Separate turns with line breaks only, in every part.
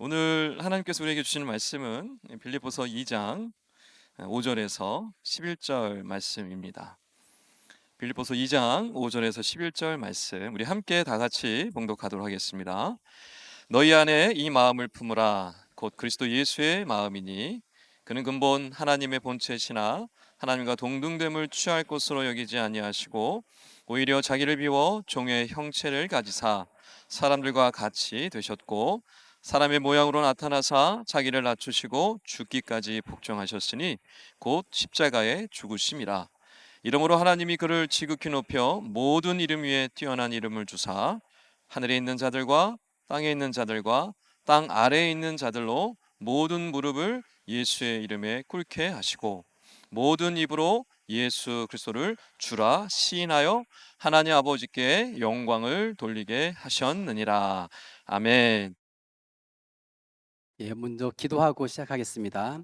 오늘 하나님께서 우리에게 주시는 말씀은 빌립보서 2장 5절에서 11절 말씀입니다. 빌립보서 2장 5절에서 11절 말씀 우리 함께 다 같이 봉독하도록 하겠습니다. 너희 안에 이 마음을 품으라. 곧 그리스도 예수의 마음이니 그는 근본 하나님의 본체시나 하나님과 동등됨을 취할 것으로 여기지 아니하시고 오히려 자기를 비워 종의 형체를 가지사 사람들과 같이 되셨고 사람의 모양으로 나타나사 자기를 낮추시고 죽기까지 복종하셨으니 곧 십자가에 죽으심이라. 이러므로 하나님이 그를 지극히 높여 모든 이름 위에 뛰어난 이름을 주사 하늘에 있는 자들과 땅에 있는 자들과 땅 아래에 있는 자들로 모든 무릎을 예수의 이름에 꿇게 하시고 모든 입으로 예수 그리스도를 주라 시인하여 하나님 아버지께 영광을 돌리게 하셨느니라. 아멘.
먼저 기도하고 시작하겠습니다.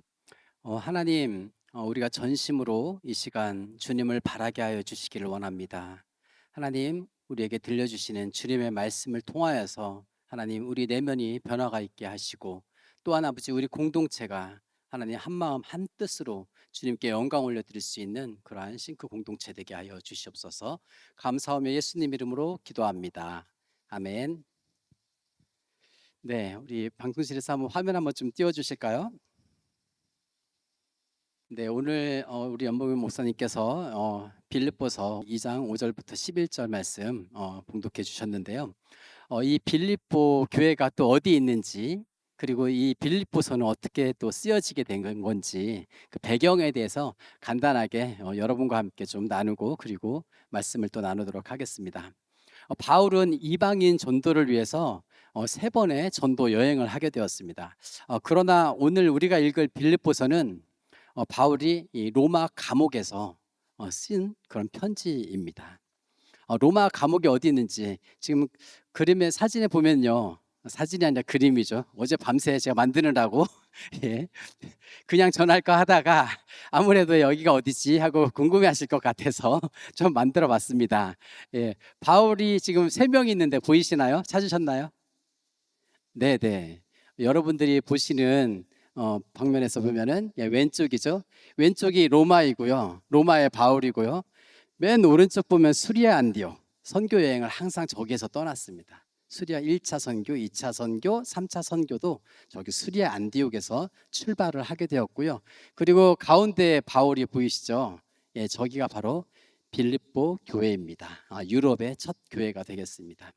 하나님, 우리가 전심으로 이 시간 주님을 바라게 하여 주시기를 원합니다. 하나님, 우리에게 들려주시는 주님의 말씀을 통하여서 하나님, 우리 내면이 변화가 있게 하시고 또한 아버지 우리 공동체가 하나님 한 마음 한 뜻으로 주님께 영광 올려드릴 수 있는 그러한 싱크 공동체 되게 하여 주시옵소서. 감사하며 예수님 이름으로 기도합니다. 아멘. 네, 우리 방송실에서 한번 화면 한번 좀 띄워주실까요? 네, 오늘 우리 연봉윤 목사님께서 빌립보서 2장 5절부터 11절 말씀 봉독해 주셨는데요. 이 빌립보 교회가 또 어디 있는지, 그리고 이 빌립보서는 어떻게 또 쓰여지게 된 건지 그 배경에 대해서 간단하게 여러분과 함께 좀 나누고 그리고 말씀을 또 나누도록 하겠습니다. 바울은 이방인 전도를 위해서 세 번의 전도 여행을 하게 되었습니다. 그러나 오늘 우리가 읽을 빌립보서는 바울이 이 로마 감옥에서 쓴 그런 편지입니다. 로마 감옥이 어디 있는지 지금 그림의 사진에 보면요, 사진이 아니라 그림이죠. 어제 밤새 제가 만드느라고 예, 그냥 전할까 하다가 아무래도 여기가 어디지 하고 궁금해하실 것 같아서 좀 만들어봤습니다. 예, 바울이 지금 세 명 있는데 보이시나요? 찾으셨나요? 네네. 여러분들이 보시는 방면에서 보면은 왼쪽이죠. 왼쪽이 로마이고요. 로마의 바울이고요. 맨 오른쪽 보면 수리아 안디옥. 선교 여행을 항상 저기에서 떠났습니다. 수리아 1차 선교, 2차 선교, 3차 선교도 저기 수리아 안디옥에서 출발을 하게 되었고요. 그리고 가운데 바울이 보이시죠? 예, 저기가 바로 빌립보 교회입니다. 유럽의 첫 교회가 되겠습니다.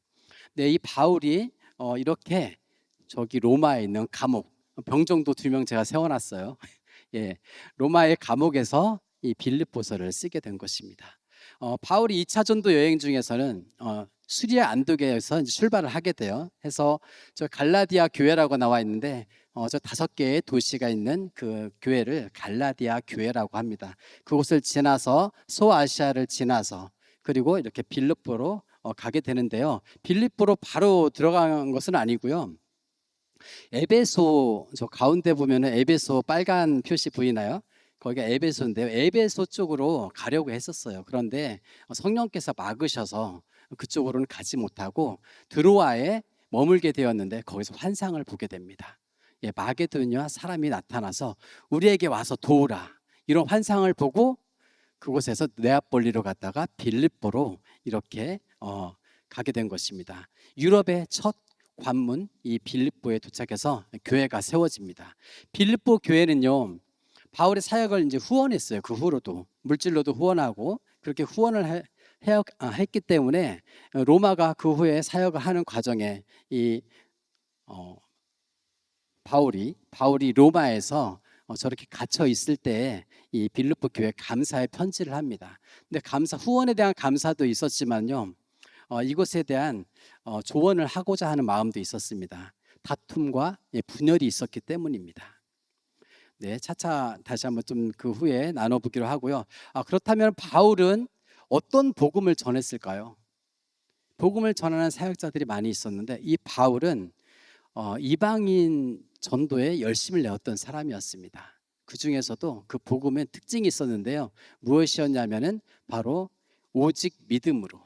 네, 이 바울이 이렇게 저기 로마에 있는 감옥, 병정도 2명 제가 세워놨어요. 예, 로마의 감옥에서 이 빌립보서를 쓰게 된 것입니다. 바울이 2차 전도 여행 중에서는 수리아 안독에서 이제 출발을 하게 돼요. 해서 저 갈라디아 교회라고 나와 있는데 저 5개의 도시가 있는 그 교회를 갈라디아 교회라고 합니다. 그곳을 지나서 소아시아를 지나서 그리고 이렇게 빌립보로 가게 되는데요. 빌립보로 바로 들어간 것은 아니고요. 에베소, 저 가운데 보면은 에베소 빨간 표시 보이나요? 거기가 에베소인데요. 에베소 쪽으로 가려고 했었어요. 그런데 성령께서 막으셔서 그쪽으로는 가지 못하고 드로아에 머물게 되었는데 거기서 환상을 보게 됩니다. 예, 마게도냐 사람이 나타나서 우리에게 와서 도우라, 이런 환상을 보고 그곳에서 네아폴리로 갔다가 빌립보로 이렇게 가게 된 것입니다. 유럽의 첫 관문 이 빌립보에 도착해서 교회가 세워집니다. 빌립보 교회는요, 바울의 사역을 이제 후원했어요. 그 후로도 물질로도 후원하고 그렇게 후원을 했기 때문에 로마가 그 후에 사역을 하는 과정에 이 어, 바울이 로마에서 저렇게 갇혀 있을 때 이 빌립보 교회 감사의 편지를 합니다. 근데 감사 후원에 대한 감사도 있었지만요, 이곳에 대한 조언을 하고자 하는 마음도 있었습니다. 다툼과 분열이 있었기 때문입니다. 네, 차차 다시 한번 좀 그 후에 나눠보기로 하고요. 그렇다면 바울은 어떤 복음을 전했을까요? 복음을 전하는 사역자들이 많이 있었는데 이 바울은 이방인 전도에 열심을 내었던 사람이었습니다. 그 중에서도 그 복음에 특징이 있었는데요. 무엇이었냐면은 바로 오직 믿음으로,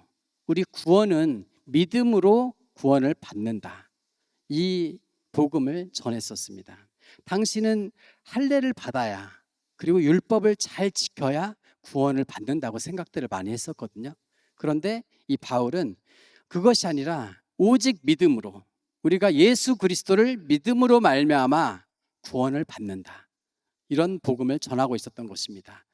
우리 구원은 믿음으로 구원을 받는다. 이 복음을 전했었습니다. 당신은 할례를 받아야, 그리고 율법을 잘 지켜야 구원을 받는다고 생각들을 많이 했었거든요. 그런데 이 바울은 그것이 아니라 오직 믿음으로, 우리가 예수 그리스도를 믿음으로 말미암아 구원을 받는다, 이런 복음을 전하고 있었던 것입니다.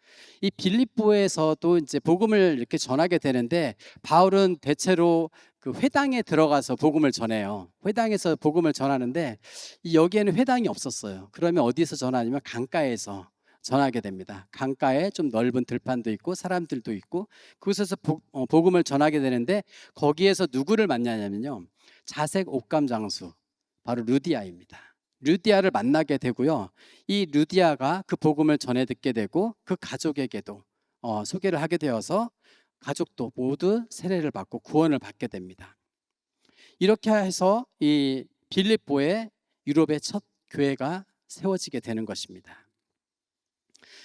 이 빌립보에서도 이제 복음을 이렇게 전하게 되는데, 바울은 대체로 그 회당에 들어가서 복음을 전해요. 회당에서 복음을 전하는데 여기에는 회당이 없었어요. 그러면 어디서 전하냐면 강가에서 전하게 됩니다. 강가에 좀 넓은 들판도 있고 사람들도 있고, 그곳에서 복음을 전하게 되는데, 거기에서 누구를 만나냐면요, 자색 옥감 장수, 바로 루디아입니다. 루디아를 만나게 되고요, 이 루디아가 그 복음을 전해 듣게 되고 그 가족에게도 소개를 하게 되어서 가족도 모두 세례를 받고 구원을 받게 됩니다. 이렇게 해서 이 빌립보에 유럽의 첫 교회가 세워지게 되는 것입니다.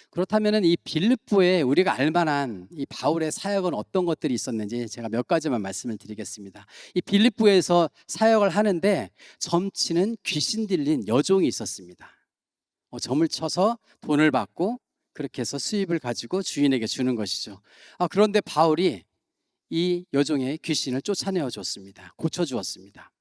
그렇다면 이 빌립보에 우리가 알만한 이 바울의 사역은 어떤 것들이 있었는지 제가 몇 가지만 말씀을 드리겠습니다. 이 빌립보에서 사역을 하는데 점치는 귀신 들린 여종이 있었습니다. 점을 쳐서 돈을 받고 그렇게 해서 수입을 가지고 주인에게 주는 것이죠. 그런데 바울이 이 여종의 귀신을 쫓아내어 줬습니다. 고쳐주었습니다.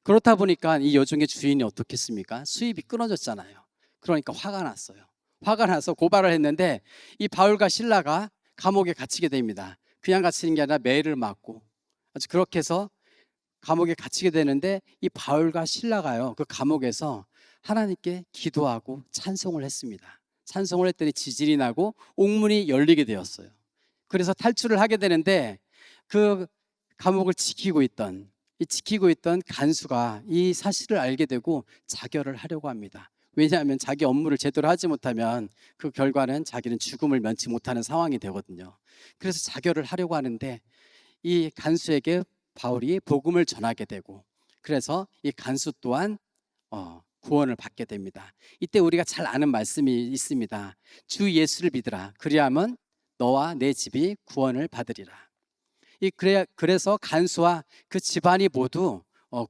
그렇다 보니까 이 여종의 주인이 어떻겠습니까? 수입이 끊어졌잖아요. 그러니까 화가 났어요. 화가 나서 고발을 했는데 이 바울과 실라가 감옥에 갇히게 됩니다. 그냥 갇히는 게 아니라 매를 맞고 아주 그렇게 해서 감옥에 갇히게 되는데, 이 바울과 실라가요, 그 감옥에서 하나님께 기도하고 찬송을 했습니다. 찬송을 했더니 지진이 나고 옥문이 열리게 되었어요. 그래서 탈출을 하게 되는데, 그 감옥을 지키고 있던 간수가 이 사실을 알게 되고 자결을 하려고 합니다. 왜냐하면 자기 업무를 제대로 하지 못하면 그 결과는 자기는 죽음을 면치 못하는 상황이 되거든요. 그래서 자결을 하려고 하는데 이 간수에게 바울이 복음을 전하게 되고, 그래서 이 간수 또한 구원을 받게 됩니다. 이때 우리가 잘 아는 말씀이 있습니다. 주 예수를 믿으라, 그리하면 너와 내 집이 구원을 받으리라. 그래서 간수와 그 집안이 모두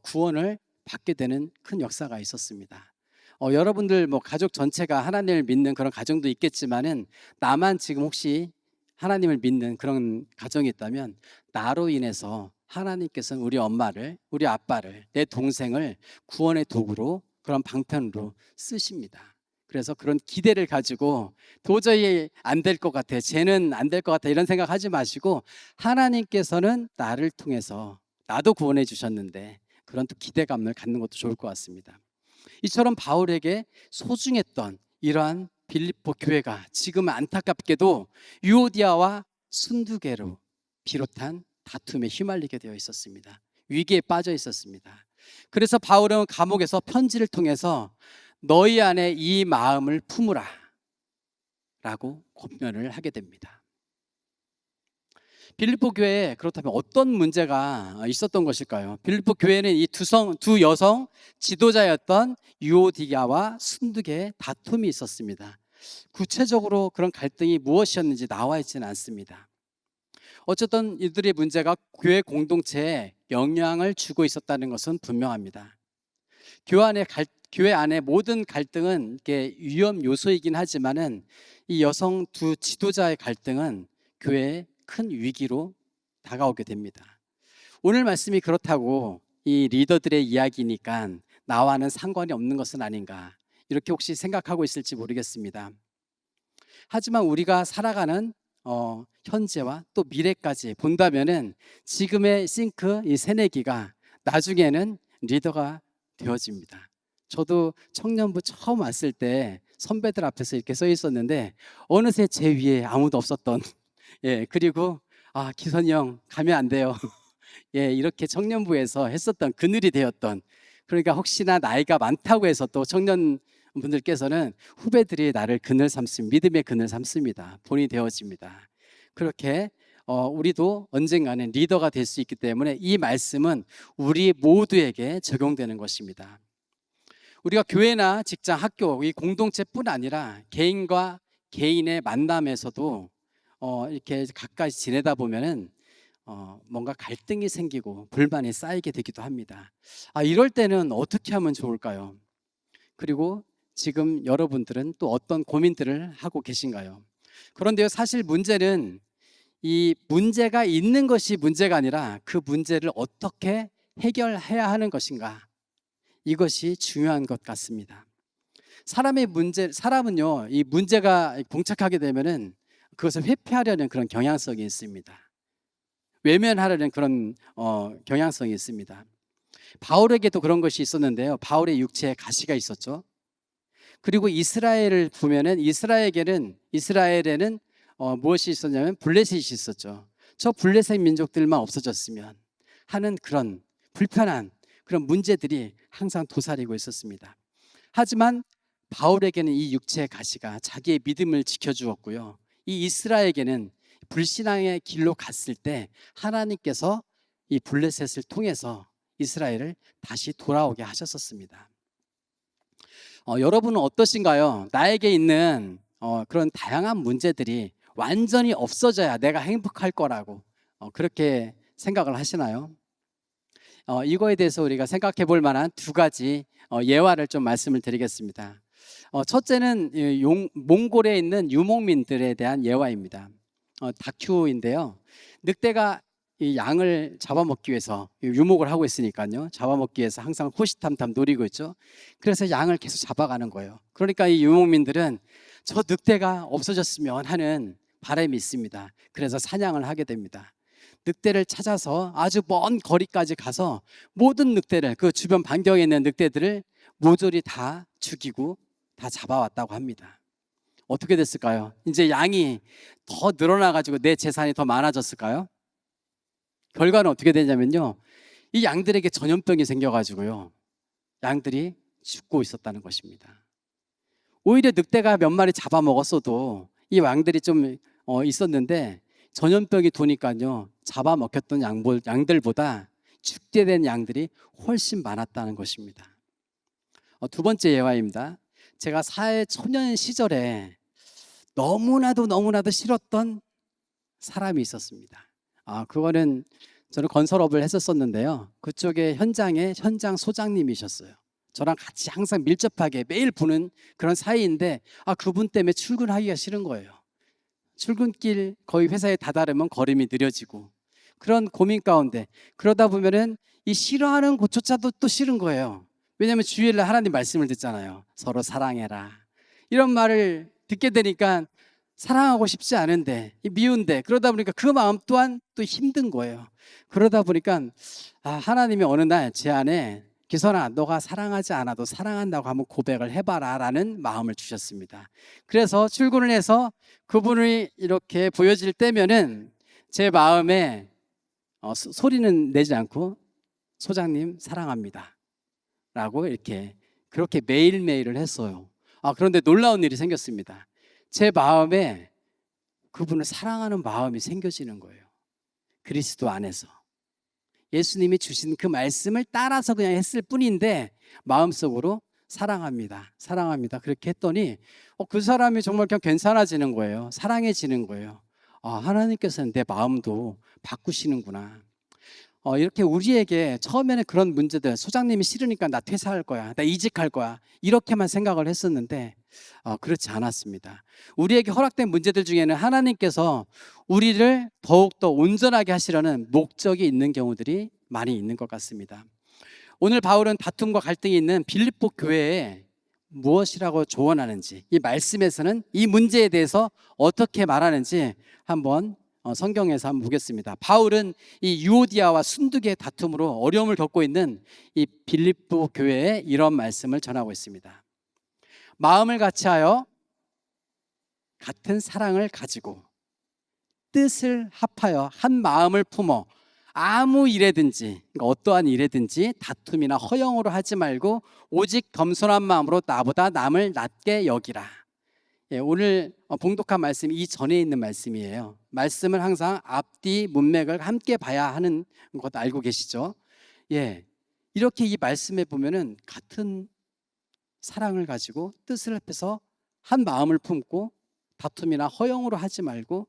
구원을 받게 되는 큰 역사가 있었습니다. 여러분들 가족 전체가 하나님을 믿는 그런 가정도 있겠지만은, 나만 지금 혹시 하나님을 믿는 그런 가정이 있다면, 나로 인해서 하나님께서는 우리 엄마를, 우리 아빠를, 내 동생을 구원의 도구로, 그런 방편으로 쓰십니다. 그래서 그런 기대를 가지고 도저히 안 될 것 같아, 쟤는 안 될 것 같아, 이런 생각하지 마시고, 하나님께서는 나를 통해서 나도 구원해 주셨는데 그런 또 기대감을 갖는 것도 좋을 것 같습니다. 이처럼 바울에게 소중했던 이러한 빌립보 교회가 지금은 안타깝게도 유오디아와 순두계로 비롯한 다툼에 휘말리게 되어 있었습니다. 위기에 빠져 있었습니다. 그래서 바울은 감옥에서 편지를 통해서 너희 안에 이 마음을 품으라 라고 권면을 하게 됩니다. 빌립보 교회에 그렇다면 어떤 문제가 있었던 것일까요? 빌립보 교회는 이 두 여성 지도자였던 유오디아와 순두계의 다툼이 있었습니다. 구체적으로 그런 갈등이 무엇이었는지 나와 있지는 않습니다. 어쨌든 이들의 문제가 교회 공동체에 영향을 주고 있었다는 것은 분명합니다. 교회 안에 모든 갈등은 이게 위험 요소이긴 하지만은, 이 여성 두 지도자의 갈등은 교회의 큰 위기로 다가오게 됩니다. 오늘 말씀이 그렇다고 이 리더들의 이야기니까 나와는 상관이 없는 것은 아닌가, 이렇게 혹시 생각하고 있을지 모르겠습니다. 하지만 우리가 살아가는 현재와 또 미래까지 본다면은, 지금의 싱크 이 새내기가 나중에는 리더가 되어집니다. 저도 청년부 처음 왔을 때 선배들 앞에서 이렇게 서 있었는데 어느새 제 위에 아무도 없었던 그리고 기선이 형 가면 안 돼요. 이렇게 청년부에서 했었던 그늘이 되었던, 그러니까 혹시나 나이가 많다고 해서 또 청년분들께서는 후배들이 나를 그늘 삼습니다. 믿음의 그늘 삼습니다. 본이 되어집니다. 그렇게 우리도 언젠가는 리더가 될 수 있기 때문에 이 말씀은 우리 모두에게 적용되는 것입니다. 우리가 교회나 직장, 학교, 이 공동체뿐 아니라 개인과 개인의 만남에서도 이렇게 가까이 지내다 보면은 뭔가 갈등이 생기고 불만이 쌓이게 되기도 합니다. 이럴 때는 어떻게 하면 좋을까요? 그리고 지금 여러분들은 또 어떤 고민들을 하고 계신가요? 그런데요, 사실 문제는 이 문제가 있는 것이 문제가 아니라 그 문제를 어떻게 해결해야 하는 것인가, 이것이 중요한 것 같습니다. 사람은요, 이 문제가 봉착하게 되면은 그것을 회피하려는 그런 경향성이 있습니다. 외면하려는 그런 경향성이 있습니다. 바울에게도 그런 것이 있었는데요. 바울의 육체에 가시가 있었죠. 그리고 이스라엘을 보면은 이스라엘에는 무엇이 있었냐면 블레셋이 있었죠. 저 블레셋 민족들만 없어졌으면 하는 그런 불편한 그런 문제들이 항상 도사리고 있었습니다. 하지만 바울에게는 이 육체의 가시가 자기의 믿음을 지켜주었고요. 이 이스라엘에게는 불신앙의 길로 갔을 때 하나님께서 이 블레셋을 통해서 이스라엘을 다시 돌아오게 하셨었습니다. 여러분은 어떠신가요? 나에게 있는 그런 다양한 문제들이 완전히 없어져야 내가 행복할 거라고 그렇게 생각을 하시나요? 이거에 대해서 우리가 생각해 볼 만한 두 가지 예화를 좀 말씀을 드리겠습니다. 첫째는 몽골에 있는 유목민들에 대한 예화입니다. 다큐인데요. 늑대가 이 양을 잡아먹기 위해서 유목을 하고 있으니까요. 잡아먹기 위해서 항상 호시탐탐 노리고 있죠. 그래서 양을 계속 잡아가는 거예요. 그러니까 이 유목민들은 저 늑대가 없어졌으면 하는 바람이 있습니다. 그래서 사냥을 하게 됩니다. 늑대를 찾아서 아주 먼 거리까지 가서 모든 늑대를, 그 주변 반경에 있는 늑대들을 모조리 다 죽이고 다 잡아왔다고 합니다. 어떻게 됐을까요? 이제 양이 더 늘어나가지고 내 재산이 더 많아졌을까요? 결과는 어떻게 되냐면요, 이 양들에게 전염병이 생겨가지고요, 양들이 죽고 있었다는 것입니다. 오히려 늑대가 몇 마리 잡아먹었어도 이 양들이 좀 있었는데 전염병이 도니까요, 잡아먹혔던 양들보다 죽게 된 양들이 훨씬 많았다는 것입니다. 두 번째 예화입니다. 제가 사회 초년 시절에 너무나도 싫었던 사람이 있었습니다. 그거는 저는 건설업을 했었는데요. 그쪽에 현장 소장님이셨어요. 저랑 같이 항상 밀접하게 매일 보는 그런 사이인데 그분 때문에 출근하기가 싫은 거예요. 출근길 거의 회사에 다다르면 걸음이 느려지고 그런 고민 가운데, 그러다 보면은 이 싫어하는 곳조차도 또 싫은 거예요. 왜냐하면 주일날 하나님 말씀을 듣잖아요. 서로 사랑해라, 이런 말을 듣게 되니까 사랑하고 싶지 않은데, 미운데, 그러다 보니까 그 마음 또한 또 힘든 거예요. 그러다 보니까 하나님이 어느 날 제 안에 기선아, 너가 사랑하지 않아도 사랑한다고 한번 고백을 해봐라 라는 마음을 주셨습니다. 그래서 출근을 해서 그분이 이렇게 보여질 때면은 제 마음에 소리는 내지 않고 소장님 사랑합니다 라고 이렇게 그렇게 매일매일을 했어요. 그런데 놀라운 일이 생겼습니다. 제 마음에 그분을 사랑하는 마음이 생겨지는 거예요. 그리스도 안에서 예수님이 주신 그 말씀을 따라서 그냥 했을 뿐인데 마음속으로 사랑합니다, 사랑합니다 그렇게 했더니 그 사람이 정말 그냥 괜찮아지는 거예요. 사랑해지는 거예요. 하나님께서는 내 마음도 바꾸시는구나. 이렇게 우리에게 처음에는 그런 문제들, 소장님이 싫으니까 나 퇴사할 거야, 나 이직할 거야, 이렇게만 생각을 했었는데 그렇지 않았습니다. 우리에게 허락된 문제들 중에는 하나님께서 우리를 더욱더 온전하게 하시려는 목적이 있는 경우들이 많이 있는 것 같습니다. 오늘 바울은 다툼과 갈등이 있는 빌립보 교회에 무엇이라고 조언하는지, 이 말씀에서는 이 문제에 대해서 어떻게 말하는지 한번 성경에서 한번 보겠습니다. 바울은 이 유오디아와 순두계의 다툼으로 어려움을 겪고 있는 이 빌립보 교회에 이런 말씀을 전하고 있습니다. 마음을 같이하여 같은 사랑을 가지고 뜻을 합하여 한 마음을 품어 아무 일에든지, 그러니까 어떠한 일에든지 다툼이나 허영으로 하지 말고 오직 겸손한 마음으로 나보다 남을 낮게 여기라. 오늘 봉독한 말씀이 이 전에 있는 말씀이에요. 말씀을 항상 앞뒤 문맥을 함께 봐야 하는 것 알고 계시죠? 이렇게 이 말씀에 보면은 같은 사랑을 가지고 뜻을 합해서 한 마음을 품고 다툼이나 허영으로 하지 말고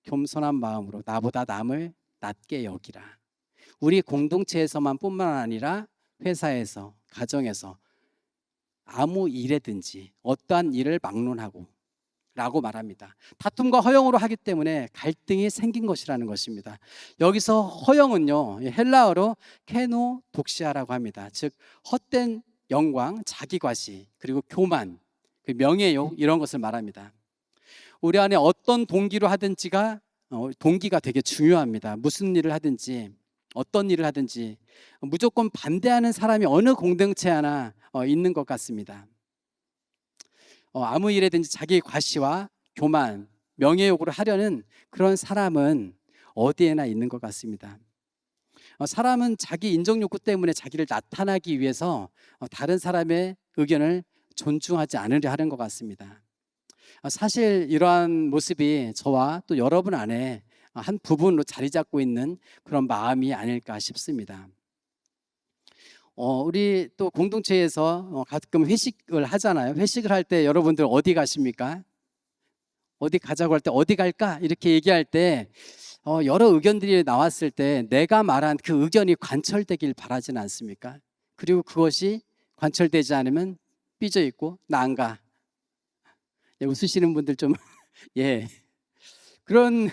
겸손한 마음으로 나보다 남을 낮게 여기라. 우리 공동체에서만 뿐만 아니라 회사에서, 가정에서 아무 일에든지 어떠한 일을 막론하고 라고 말합니다. 다툼과 허영으로 하기 때문에 갈등이 생긴 것이라는 것입니다. 여기서 허영은요, 헬라어로 케노독시아라고 합니다. 즉 헛된 영광, 자기과시, 그리고 교만, 명예욕 이런 것을 말합니다. 우리 안에 어떤 동기로 하든지가 동기가 되게 중요합니다. 무슨 일을 하든지 어떤 일을 하든지 무조건 반대하는 사람이 어느 공동체 하나 있는 것 같습니다. 아무 일에든지 자기 과시와 교만, 명예욕으로 하려는 그런 사람은 어디에나 있는 것 같습니다. 사람은 자기 인정 욕구 때문에 자기를 나타나기 위해서 다른 사람의 의견을 존중하지 않으려 하는 것 같습니다. 사실 이러한 모습이 저와 또 여러분 안에 한 부분으로 자리 잡고 있는 그런 마음이 아닐까 싶습니다. 우리 또 공동체에서 가끔 회식을 하잖아요. 회식을 할 때 여러분들 어디 가십니까? 어디 가자고 할 때 어디 갈까? 이렇게 얘기할 때 여러 의견들이 나왔을 때 내가 말한 그 의견이 관철되길 바라지는 않습니까? 그리고 그것이 관철되지 않으면 삐져 있고 나 안 가. 웃으시는 분들 좀 예. 그런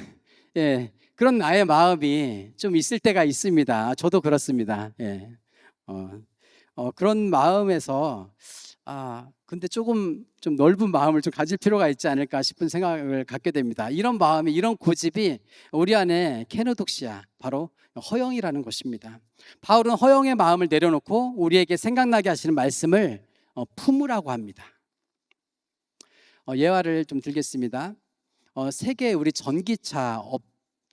그런 나의 마음이 좀 있을 때가 있습니다. 저도 그렇습니다. 예. 그런 마음에서 근데 조금 좀 넓은 마음을 좀 가질 필요가 있지 않을까 싶은 생각을 갖게 됩니다. 이런 마음이, 이런 고집이 우리 안에 케노독시아, 바로 허영이라는 것입니다. 바울은 허영의 마음을 내려놓고 우리에게 생각나게 하시는 말씀을 품으라고 합니다. 예화를 좀 들겠습니다. 세계 우리 전기차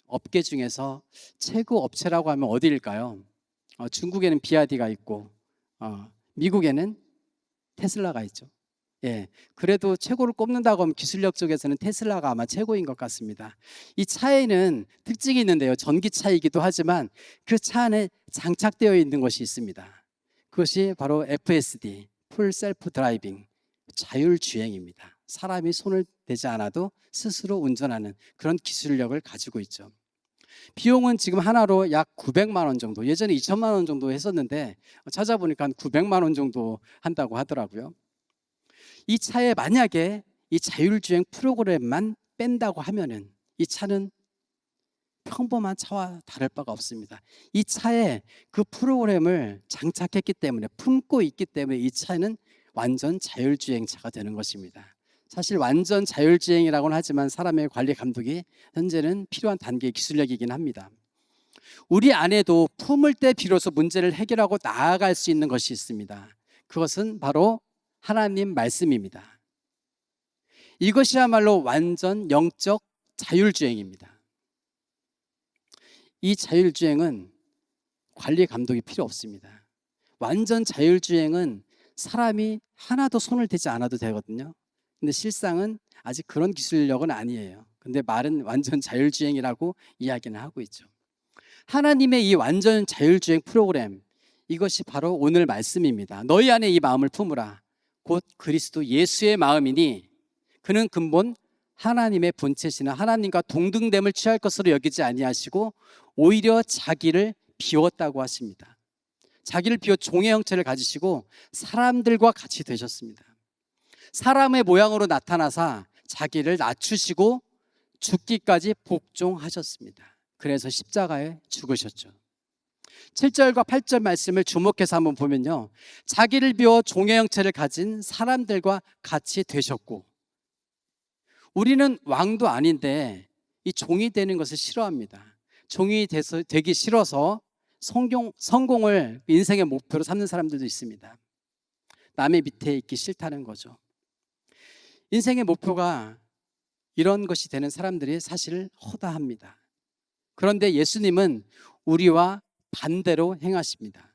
업계 중에서 최고 업체라고 하면 어디일까요? 중국에는 비아디가 있고 미국에는 테슬라가 있죠. 예, 그래도 최고를 꼽는다고 하면 기술력 쪽에서는 테슬라가 아마 최고인 것 같습니다. 이 차에는 특징이 있는데요. 전기차이기도 하지만 그 차 안에 장착되어 있는 것이 있습니다. 그것이 바로 FSD, 풀 셀프 드라이빙, 자율주행입니다. 사람이 손을 대지 않아도 스스로 운전하는 그런 기술력을 가지고 있죠. 비용은 지금 하나로 약 900만 원 정도, 예전에 2천만 원 정도 했었는데 찾아보니까 한 900만 원 정도 한다고 하더라고요. 이 차에 만약에 이 자율주행 프로그램만 뺀다고 하면은 이 차는 평범한 차와 다를 바가 없습니다. 이 차에 그 프로그램을 장착했기 때문에, 품고 있기 때문에 이 차는 완전 자율주행차가 되는 것입니다. 사실 완전 자율주행이라고는 하지만 사람의 관리 감독이 현재는 필요한 단계의 기술력이긴 합니다. 우리 안에도 품을 때 비로소 문제를 해결하고 나아갈 수 있는 것이 있습니다. 그것은 바로 하나님 말씀입니다. 이것이야말로 완전 영적 자율주행입니다. 이 자율주행은 관리 감독이 필요 없습니다. 완전 자율주행은 사람이 하나도 손을 대지 않아도 되거든요. 근데 실상은 아직 그런 기술력은 아니에요. 근데 말은 완전 자율주행이라고 이야기는 하고 있죠. 하나님의 이 완전 자율주행 프로그램, 이것이 바로 오늘 말씀입니다. 너희 안에 이 마음을 품으라. 곧 그리스도 예수의 마음이니 그는 근본 하나님의 본체시나 하나님과 동등됨을 취할 것으로 여기지 아니하시고 오히려 자기를 비웠다고 하십니다. 자기를 비워 종의 형체를 가지시고 사람들과 같이 되셨습니다. 사람의 모양으로 나타나사 자기를 낮추시고 죽기까지 복종하셨습니다. 그래서 십자가에 죽으셨죠. 7절과 8절 말씀을 주목해서 한번 보면요, 자기를 비워 종의 형체를 가진 사람들과 같이 되셨고, 우리는 왕도 아닌데 이 종이 되는 것을 싫어합니다. 종이 되기 싫어서 성공을 인생의 목표로 삼는 사람들도 있습니다. 남의 밑에 있기 싫다는 거죠. 인생의 목표가 이런 것이 되는 사람들이 사실 허다합니다. 그런데 예수님은 우리와 반대로 행하십니다.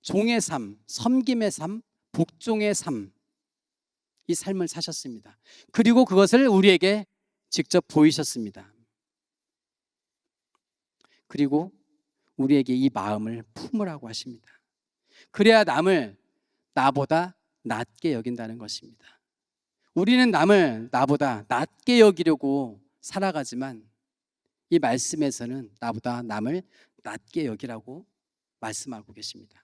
종의 삶, 섬김의 삶, 복종의 삶, 이 삶을 사셨습니다. 그리고 그것을 우리에게 직접 보이셨습니다. 그리고 우리에게 이 마음을 품으라고 하십니다. 그래야 남을 나보다 낮게 여긴다는 것입니다. 우리는 남을 나보다 낮게 여기려고 살아가지만 이 말씀에서는 나보다 남을 낮게 여기라고 말씀하고 계십니다.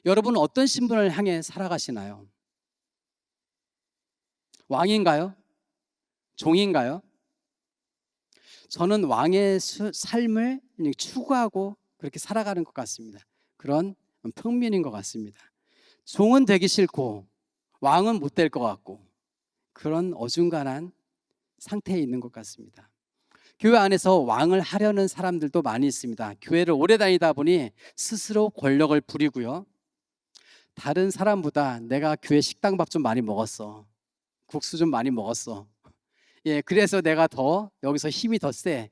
여러분은 어떤 신분을 향해 살아가시나요? 왕인가요? 종인가요? 저는 왕의 삶을 추구하고 그렇게 살아가는 것 같습니다. 그런 평민인 것 같습니다. 종은 되기 싫고 왕은 못 될 것 같고 그런 어중간한 상태에 있는 것 같습니다. 교회 안에서 왕을 하려는 사람들도 많이 있습니다. 교회를 오래 다니다 보니 스스로 권력을 부리고요. 다른 사람보다 내가 교회 식당밥 좀 많이 먹었어. 국수 좀 많이 먹었어. 그래서 내가 더 여기서 힘이 더 세.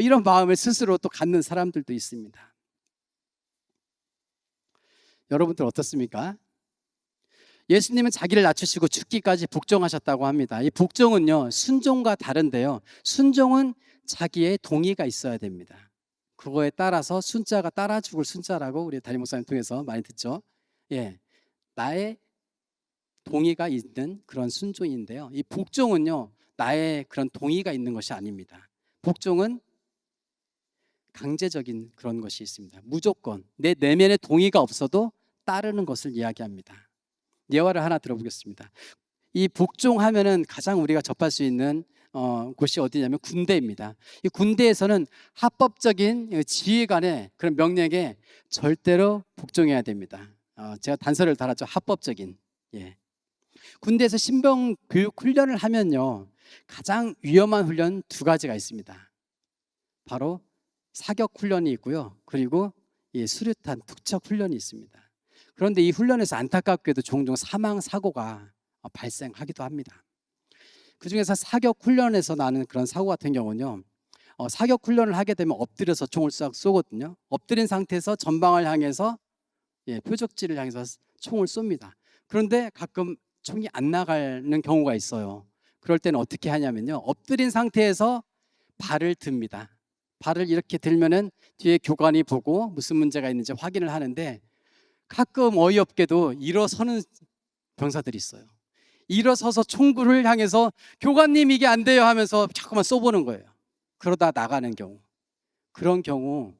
이런 마음을 스스로 또 갖는 사람들도 있습니다. 여러분들 어떻습니까? 예수님은 자기를 낮추시고 죽기까지 복종하셨다고 합니다. 이 복종은요, 순종과 다른데요. 순종은 자기의 동의가 있어야 됩니다. 그거에 따라서 순자가 따라 죽을 순자라고 우리 담임 목사님 통해서 많이 듣죠. 나의 동의가 있는 그런 순종인데요. 이 복종은요, 나의 그런 동의가 있는 것이 아닙니다. 복종은 강제적인 그런 것이 있습니다. 무조건 내 내면의 동의가 없어도 따르는 것을 이야기합니다. 예화를 하나 들어보겠습니다. 이 복종하면은 가장 우리가 접할 수 있는 곳이 어디냐면 군대입니다. 이 군대에서는 합법적인 지휘관의 그런 명령에 절대로 복종해야 됩니다. 제가 단서를 달았죠. 합법적인. 군대에서 신병 교육 훈련을 하면요, 가장 위험한 훈련 두 가지가 있습니다. 바로 사격 훈련이 있고요, 그리고 수류탄 투척 훈련이 있습니다. 그런데 이 훈련에서 안타깝게도 종종 사망 사고가 발생하기도 합니다. 그중에서 사격 훈련에서 나는 그런 사고 같은 경우는요, 사격 훈련을 하게 되면 엎드려서 총을 싹 쏘거든요. 엎드린 상태에서 전방을 향해서 표적지를 향해서 총을 쏩니다. 그런데 가끔 총이 안 나가는 경우가 있어요. 그럴 때는 어떻게 하냐면요, 엎드린 상태에서 발을 듭니다. 발을 이렇게 들면은 뒤에 교관이 보고 무슨 문제가 있는지 확인을 하는데, 가끔 어이없게도 일어서는 병사들이 있어요. 일어서서 총구를 향해서 교관님 이게 안 돼요 하면서 자꾸만 쏘보는 거예요. 그러다 나가는 경우, 그런 경우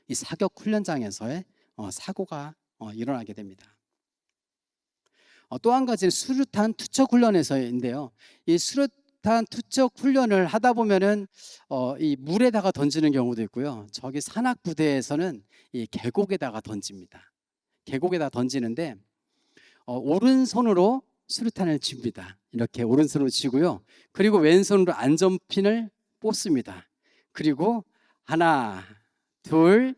이 사격 훈련장에서의 사고가 일어나게 됩니다. 또 한 가지는 수류탄 투척 훈련에서인데요. 이 수류탄 투척 훈련을 하다 보면은 이 물에다가 던지는 경우도 있고요. 저기 산악 부대에서는 이 계곡에다가 던집니다. 계곡에다 던지는데 오른손으로 수류탄을 쥡니다. 이렇게 오른손으로 쥐고요. 그리고 왼손으로 안전핀을 뽑습니다. 그리고 하나, 둘,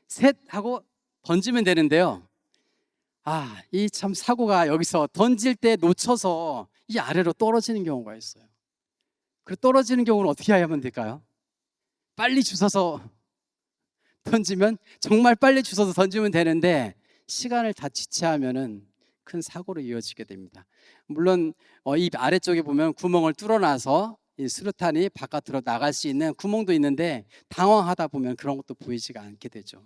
셋 하고 던지면 되는데요. 이 참 사고가 여기서 던질 때 놓쳐서 이 아래로 떨어지는 경우가 있어요. 그 떨어지는 경우는 어떻게 하면 될까요? 빨리 주워서 던지면, 정말 빨리 주워서 던지면 되는데 시간을 다 지체하면은 큰 사고로 이어지게 됩니다. 물론 이 아래쪽에 보면 구멍을 뚫어놔서 이 수류탄이 바깥으로 나갈 수 있는 구멍도 있는데 당황하다 보면 그런 것도 보이지가 않게 되죠.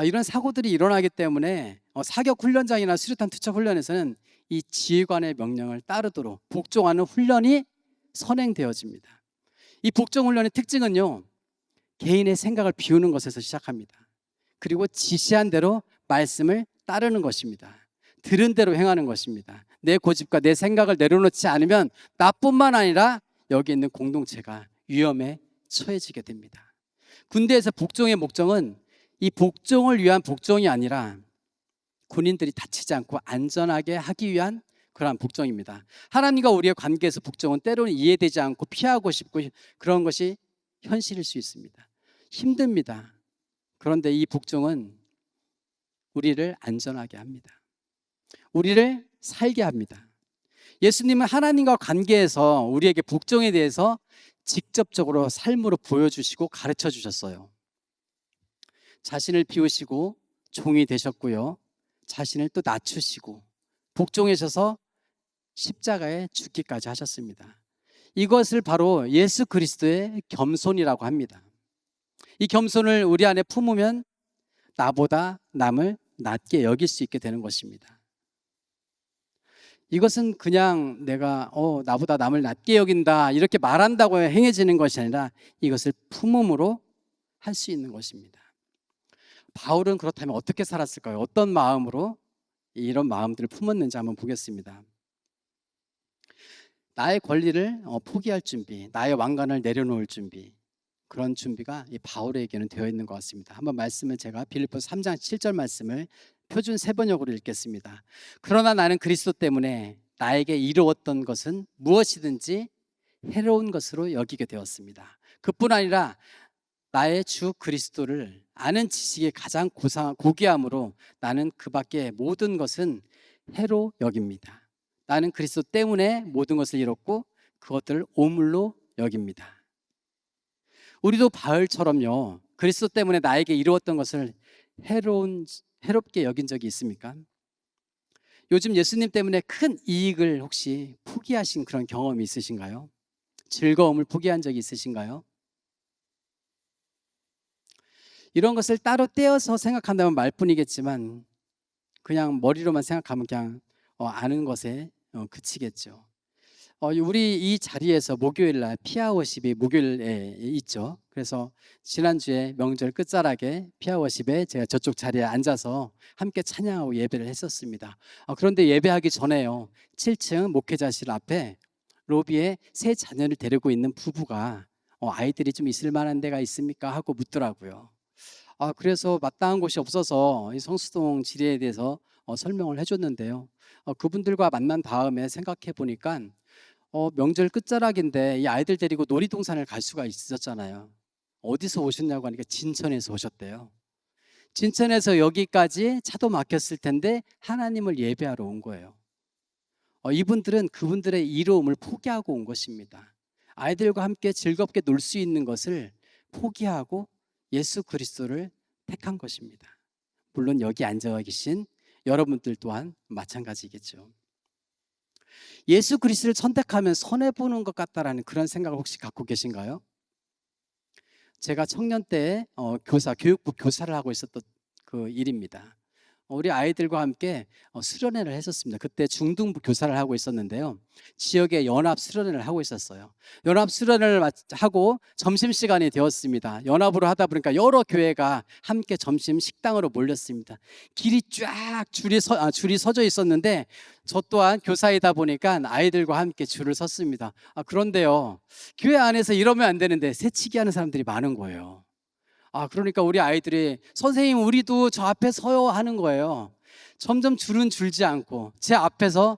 이런 사고들이 일어나기 때문에 사격 훈련장이나 수류탄 투척 훈련에서는 이 지휘관의 명령을 따르도록 복종하는 훈련이 선행되어집니다. 이 복종 훈련의 특징은요, 개인의 생각을 비우는 것에서 시작합니다. 그리고 지시한 대로 말씀을 따르는 것입니다. 들은 대로 행하는 것입니다. 내 고집과 내 생각을 내려놓지 않으면 나뿐만 아니라 여기 있는 공동체가 위험에 처해지게 됩니다. 군대에서 복종의 목적은 이 복종을 위한 복종이 아니라 군인들이 다치지 않고 안전하게 하기 위한 그러한 복종입니다. 하나님과 우리의 관계에서 복종은 때로는 이해되지 않고 피하고 싶고 그런 것이 현실일 수 있습니다. 힘듭니다. 그런데 이 복종은 우리를 안전하게 합니다. 우리를 살게 합니다. 예수님은 하나님과 관계에서 우리에게 복종에 대해서 직접적으로 삶으로 보여주시고 가르쳐 주셨어요. 자신을 비우시고 종이 되셨고요, 자신을 또 낮추시고 복종하셔서 십자가에 죽기까지 하셨습니다. 이것을 바로 예수 그리스도의 겸손이라고 합니다. 이 겸손을 우리 안에 품으면 나보다 남을 낮게 여길 수 있게 되는 것입니다. 이것은 그냥 내가 나보다 남을 낮게 여긴다 이렇게 말한다고 행해지는 것이 아니라 이것을 품음으로 할 수 있는 것입니다. 바울은 그렇다면 어떻게 살았을까요? 어떤 마음으로 이런 마음들을 품었는지 한번 보겠습니다. 나의 권리를 포기할 준비, 나의 왕관을 내려놓을 준비, 그런 준비가 이 바울에게는 되어 있는 것 같습니다. 한번 말씀을 제가 빌립보서 3장 7절 말씀을 표준 세번역으로 읽겠습니다. 그러나 나는 그리스도 때문에 나에게 이루었던 것은 무엇이든지 해로운 것으로 여기게 되었습니다. 그뿐 아니라 나의 주 그리스도를 아는 지식이 가장 고귀함으로 나는 그 밖에 모든 것은 해로 여깁니다. 나는 그리스도 때문에 모든 것을 잃었고 그것들을 오물로 여깁니다. 우리도 바울처럼요, 그리스도 때문에 나에게 이루었던 것을 해롭게 여긴 적이 있습니까? 요즘 예수님 때문에 큰 이익을 혹시 포기하신 그런 경험이 있으신가요? 즐거움을 포기한 적이 있으신가요? 이런 것을 따로 떼어서 생각한다면 말뿐이겠지만 그냥 머리로만 생각하면 그냥 아는 것에 그치겠죠. 우리 이 자리에서 목요일 날 피아워십이 목요일에 있죠. 그래서 지난주에 명절 끝자락에 피아워십에 제가 저쪽 자리에 앉아서 함께 찬양하고 예배를 했었습니다. 그런데 예배하기 전에요, 7층 목회자실 앞에 로비에 세 자녀를 데리고 있는 부부가 아이들이 좀 있을 만한 데가 있습니까? 하고 묻더라고요. 그래서 마땅한 곳이 없어서 이 성수동 지리에 대해서 설명을 해줬는데요. 그분들과 만난 다음에 생각해 보니까 명절 끝자락인데 이 아이들 데리고 놀이동산을 갈 수가 있었잖아요. 어디서 오셨냐고 하니까 진천에서 오셨대요. 진천에서 여기까지 차도 막혔을 텐데 하나님을 예배하러 온 거예요. 이분들은 그분들의 이로움을 포기하고 온 것입니다. 아이들과 함께 즐겁게 놀 수 있는 것을 포기하고 예수 그리스도를 택한 것입니다. 물론 여기 앉아 계신 여러분들 또한 마찬가지겠죠. 예수 그리스도를 선택하면 손해보는 것 같다라는 그런 생각을 혹시 갖고 계신가요? 제가 청년 때 교육부 교사를 하고 있었던 그 일입니다. 우리 아이들과 함께 수련회를 했었습니다. 그때 중등부 교사를 하고 있었는데요, 지역에 연합 수련회를 하고 있었어요. 연합 수련회를 하고 점심시간이 되었습니다. 연합으로 하다 보니까 여러 교회가 함께 점심 식당으로 몰렸습니다. 길이 쫙 줄이 서져 있었는데 저 또한 교사이다 보니까 아이들과 함께 줄을 섰습니다. 그런데요, 교회 안에서 이러면 안 되는데 새치기 하는 사람들이 많은 거예요. 그러니까 우리 아이들이 선생님 우리도 저 앞에 서요 하는 거예요. 점점 줄은 줄지 않고 제 앞에서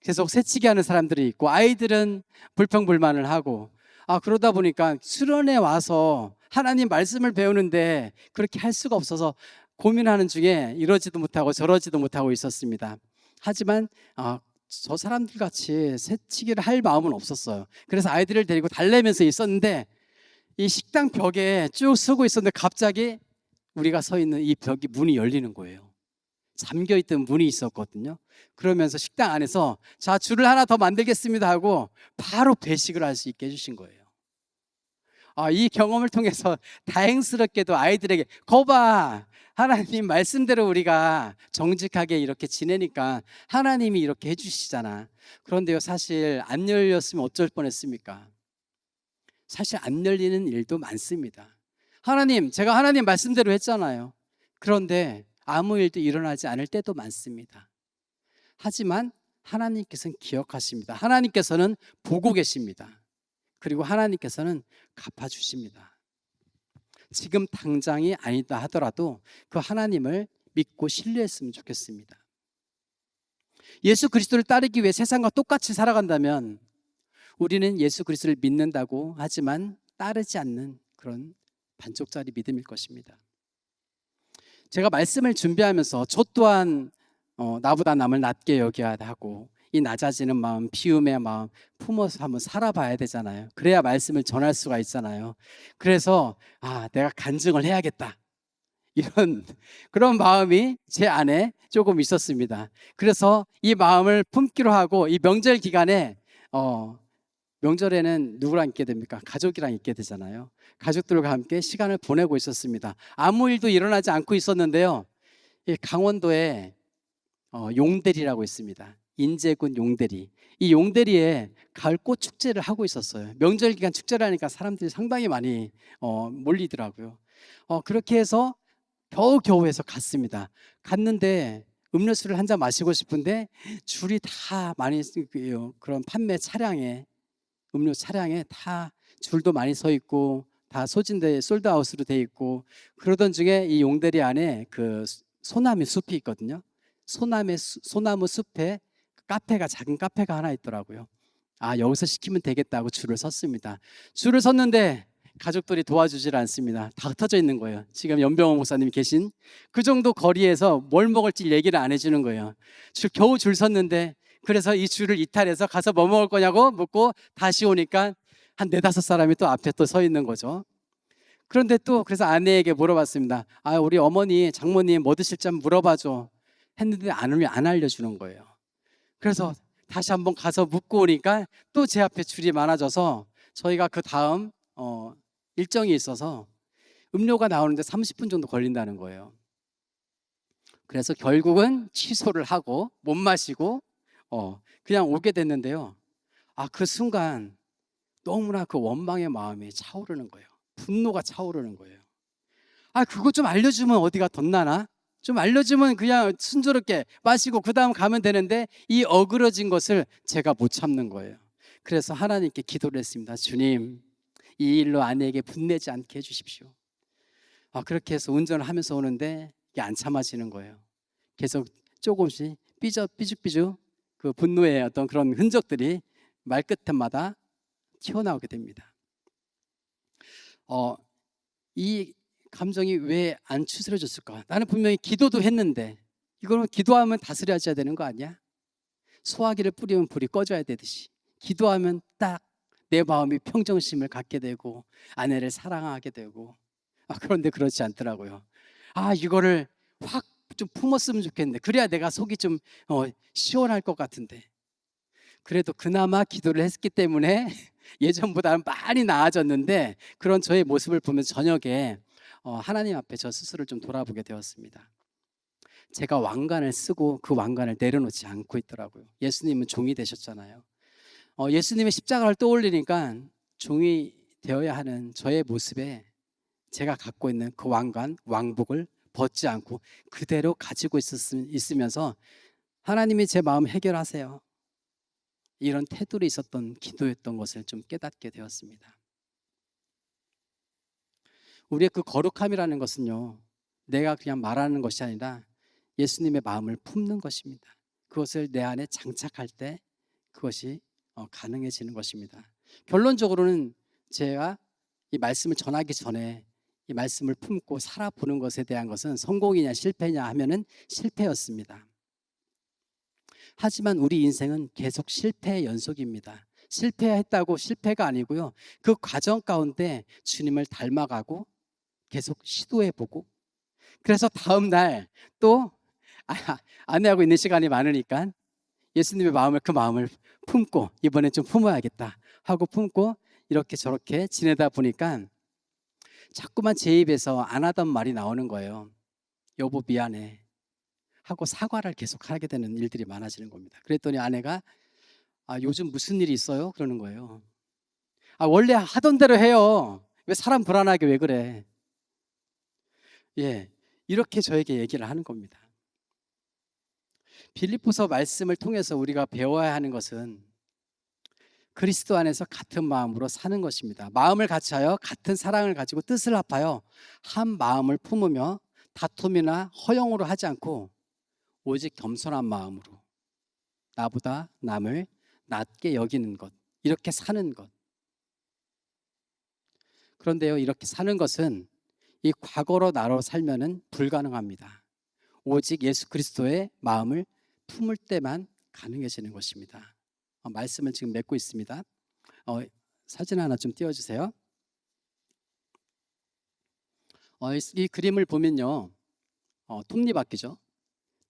계속 새치기 하는 사람들이 있고 아이들은 불평불만을 하고 그러다 보니까 수련회 와서 하나님 말씀을 배우는데 그렇게 할 수가 없어서 고민하는 중에 이러지도 못하고 저러지도 못하고 있었습니다. 하지만 저 사람들 같이 새치기를 할 마음은 없었어요. 그래서 아이들을 데리고 달래면서 있었는데 이 식당 벽에 쭉 서고 있었는데 갑자기 우리가 서 있는 이 벽이 문이 열리는 거예요. 잠겨있던 문이 있었거든요. 그러면서 식당 안에서 자, 줄을 하나 더 만들겠습니다 하고 바로 배식을 할 수 있게 해주신 거예요. 이 경험을 통해서 다행스럽게도 아이들에게 거봐, 하나님 말씀대로 우리가 정직하게 이렇게 지내니까 하나님이 이렇게 해주시잖아. 그런데요, 사실 안 열렸으면 어쩔 뻔했습니까? 사실 안 열리는 일도 많습니다. 하나님, 제가 하나님 말씀대로 했잖아요. 그런데 아무 일도 일어나지 않을 때도 많습니다. 하지만 하나님께서는 기억하십니다. 하나님께서는 보고 계십니다. 그리고 하나님께서는 갚아주십니다. 지금 당장이 아니다 하더라도 그 하나님을 믿고 신뢰했으면 좋겠습니다. 예수 그리스도를 따르기 위해 세상과 똑같이 살아간다면 우리는 예수 그리스도를 믿는다고 하지만 따르지 않는 그런 반쪽짜리 믿음일 것입니다. 제가 말씀을 준비하면서 저 또한 나보다 남을 낮게 여겨야 하고 이 낮아지는 마음, 비움의 마음 품어서 한번 살아봐야 되잖아요. 그래야 말씀을 전할 수가 있잖아요. 그래서 내가 간증을 해야겠다, 이런 그런 마음이 제 안에 조금 있었습니다. 그래서 이 마음을 품기로 하고 이 명절 기간에 명절에는 누구랑 있게 됩니까? 가족이랑 있게 되잖아요. 가족들과 함께 시간을 보내고 있었습니다. 아무 일도 일어나지 않고 있었는데요, 이 강원도에 용대리라고 있습니다. 인제군 용대리. 이 용대리에 가을 꽃 축제를 하고 있었어요. 명절 기간 축제라니까 사람들이 상당히 많이 몰리더라고요. 그렇게 해서 겨우겨우 해서 갔습니다. 갔는데 음료수를 한 잔 마시고 싶은데 줄이 다 많이 그런 판매 차량에, 음료 차량에 다 줄도 많이 서 있고 다 소진돼 솔드아웃으로 돼 있고, 그러던 중에 이 용대리 안에 그 소나무 숲이 있거든요. 소나무 숲에 카페가, 작은 카페가 하나 있더라고요. 아, 여기서 시키면 되겠다고 줄을 섰습니다. 줄을 섰는데 가족들이 도와주질 않습니다. 다 흩어져 있는 거예요. 지금 연병호 목사님이 계신 그 정도 거리에서 뭘 먹을지 얘기를 안 해주는 거예요. 겨우 줄 섰는데, 그래서 이 줄을 이탈해서 가서 뭐 먹을 거냐고 묻고 다시 오니까 한 네다섯 사람이 또 앞에 또 서 있는 거죠. 그런데 또 그래서 아내에게 물어봤습니다. 아, 우리 어머니, 장모님 뭐 드실지 한번 물어봐줘 했는데 안 알려주는 거예요. 그래서 다시 한번 가서 묻고 오니까 또 제 앞에 줄이 많아져서 저희가 그 다음 일정이 있어서 음료가 나오는데 30분 정도 걸린다는 거예요. 그래서 결국은 취소를 하고 못 마시고 그냥 오게 됐는데요. 아, 그 순간 너무나 그 원망의 마음이 차오르는 거예요. 분노가 차오르는 거예요. 아, 그거 좀 알려주면 어디가 덧나나? 좀 알려주면 그냥 순조롭게 마시고 그 다음 가면 되는데, 이 어그러진 것을 제가 못 참는 거예요. 그래서 하나님께 기도를 했습니다. 주님, 이 일로 아내에게 분내지 않게 해주십시오. 그렇게 해서 운전을 하면서 오는데 이게 안 참아지는 거예요. 계속 조금씩 삐죽삐죽 그 분노의 어떤 그런 흔적들이 말끝마다 튀어나오게 됩니다. 이 감정이 왜 안 추스려졌을까? 나는 분명히 기도도 했는데, 이거는 기도하면 다스려져야 되는 거 아니야? 소화기를 뿌리면 불이 꺼져야 되듯이 기도하면 딱 내 마음이 평정심을 갖게 되고 아내를 사랑하게 되고, 그런데 그렇지 않더라고요. 이거를 확 좀 품었으면 좋겠는데, 그래야 내가 속이 좀 시원할 것 같은데. 그래도 그나마 기도를 했기 때문에 예전보다는 많이 나아졌는데, 그런 저의 모습을 보면서 저녁에 하나님 앞에 저 스스로를 좀 돌아보게 되었습니다. 제가 왕관을 쓰고 그 왕관을 내려놓지 않고 있더라고요. 예수님은 종이 되셨잖아요. 예수님의 십자가를 떠올리니까 종이 되어야 하는 저의 모습에 제가 갖고 있는 그 왕관, 왕복을 벗지 않고 그대로 가지고 있으면서 하나님이 제 마음 해결하세요, 이런 태도로 있었던 기도였던 것을 좀 깨닫게 되었습니다. 우리의 그 거룩함이라는 것은요, 내가 그냥 말하는 것이 아니라 예수님의 마음을 품는 것입니다. 그것을 내 안에 장착할 때 그것이 가능해지는 것입니다. 결론적으로는 제가 이 말씀을 전하기 전에 이 말씀을 품고 살아보는 것에 대한 것은 성공이냐 실패냐 하면은 실패였습니다. 하지만 우리 인생은 계속 실패의 연속입니다. 실패했다고 실패가 아니고요, 그 과정 가운데 주님을 닮아가고 계속 시도해보고, 그래서 다음 날 또 아내하고 있는 시간이 많으니까 예수님의 마음을, 그 마음을 품고 이번엔 좀 품어야겠다 하고 품고 이렇게 저렇게 지내다 보니까 자꾸만 제 입에서 안 하던 말이 나오는 거예요. 여보 미안해 하고 사과를 계속 하게 되는 일들이 많아지는 겁니다. 그랬더니 아내가 요즘 무슨 일이 있어요? 그러는 거예요. 원래 하던 대로 해요. 왜 사람 불안하게 왜 그래? 예, 이렇게 저에게 얘기를 하는 겁니다. 빌립보서 말씀을 통해서 우리가 배워야 하는 것은 그리스도 안에서 같은 마음으로 사는 것입니다. 마음을 같이하여 같은 사랑을 가지고 뜻을 합하여 한 마음을 품으며 다툼이나 허영으로 하지 않고 오직 겸손한 마음으로 나보다 남을 낮게 여기는 것, 이렇게 사는 것. 그런데요, 이렇게 사는 것은 이 과거로 나로 살면은 불가능합니다. 오직 예수 그리스도의 마음을 품을 때만 가능해지는 것입니다. 말씀을 지금 맺고 있습니다. 사진 하나 좀 띄워주세요. 이 그림을 보면요, 톱니바퀴죠.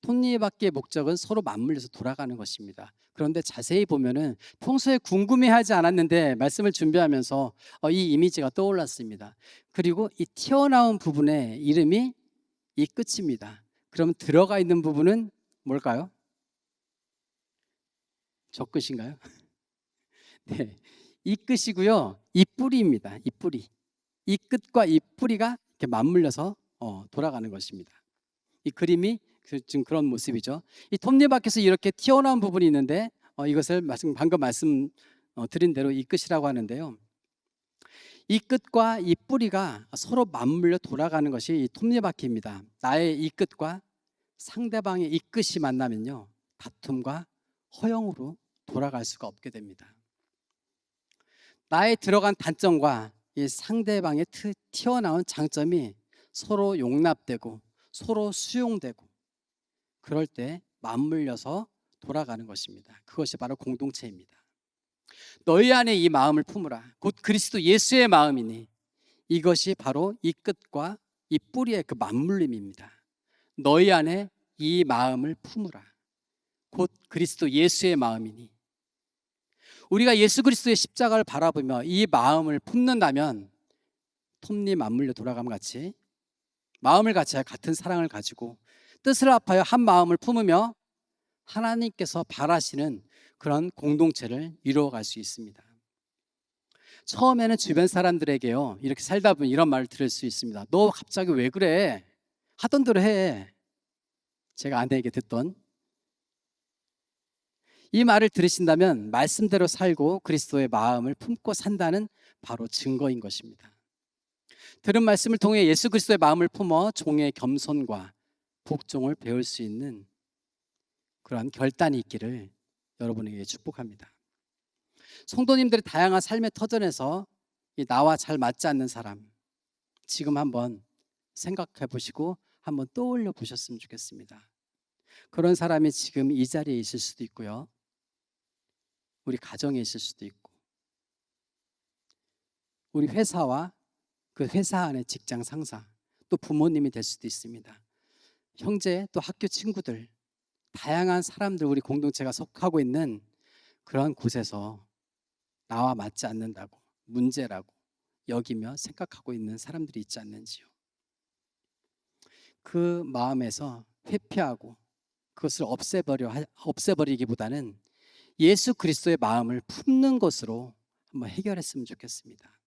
톱니바퀴의 목적은 서로 맞물려서 돌아가는 것입니다. 그런데 자세히 보면은 평소에 궁금해하지 않았는데 말씀을 준비하면서 이 이미지가 떠올랐습니다. 그리고 이 튀어나온 부분의 이름이 이 끝입니다. 그럼 들어가 있는 부분은 뭘까요? 저 끝인가요? 네, 이 끝이고요. 이 뿌리입니다. 이 뿌리. 이 끝과 이 뿌리가 이렇게 맞물려서 돌아가는 것입니다. 이 그림이 지금 그런 모습이죠. 이 톱니바퀴에서 이렇게 튀어나온 부분이 있는데 이것을 방금 말씀 드린 대로 이 끝이라고 하는데요. 이 끝과 이 뿌리가 서로 맞물려 돌아가는 것이 이 톱니바퀴입니다. 나의 이 끝과 상대방의 이 끝이 만나면요, 다툼과 허영으로 돌아갈 수가 없게 됩니다. 나의 들어간 단점과 이 상대방의 튀어나온 장점이 서로 용납되고 서로 수용되고 그럴 때 맞물려서 돌아가는 것입니다. 그것이 바로 공동체입니다. 너희 안에 이 마음을 품으라. 곧 그리스도 예수의 마음이니 이것이 바로 이 끝과 이 뿌리의 그 맞물림입니다. 너희 안에 이 마음을 품으라. 곧 그리스도 예수의 마음이니 우리가 예수 그리스도의 십자가를 바라보며 이 마음을 품는다면 톱니 맞물려 돌아감 같이 마음을 같이 같은 사랑을 가지고 뜻을 합하여 한 마음을 품으며 하나님께서 바라시는 그런 공동체를 이루어갈 수 있습니다. 처음에는 주변 사람들에게요, 이렇게 살다 보면 이런 말을 들을 수 있습니다. 너 갑자기 왜 그래? 하던 대로 해. 제가 아내에게 듣던 이 말을 들으신다면 말씀대로 살고 그리스도의 마음을 품고 산다는 바로 증거인 것입니다. 들은 말씀을 통해 예수 그리스도의 마음을 품어 종의 겸손과 복종을 배울 수 있는 그러한 결단이 있기를 여러분에게 축복합니다. 성도님들의 다양한 삶의 터전에서 나와 잘 맞지 않는 사람 지금 한번 생각해 보시고 한번 떠올려 보셨으면 좋겠습니다. 그런 사람이 지금 이 자리에 있을 수도 있고요, 우리 가정에 있을 수도 있고, 우리 회사와 그 회사 안의 직장 상사, 또 부모님이 될 수도 있습니다. 형제, 또 학교 친구들, 다양한 사람들, 우리 공동체가 속하고 있는 그런 곳에서 나와 맞지 않는다고, 문제라고 여기며 생각하고 있는 사람들이 있지 않는지요. 그 마음에서 회피하고 그것을 없애버리기보다는 예수 그리스도의 마음을 품는 것으로 한번 해결했으면 좋겠습니다.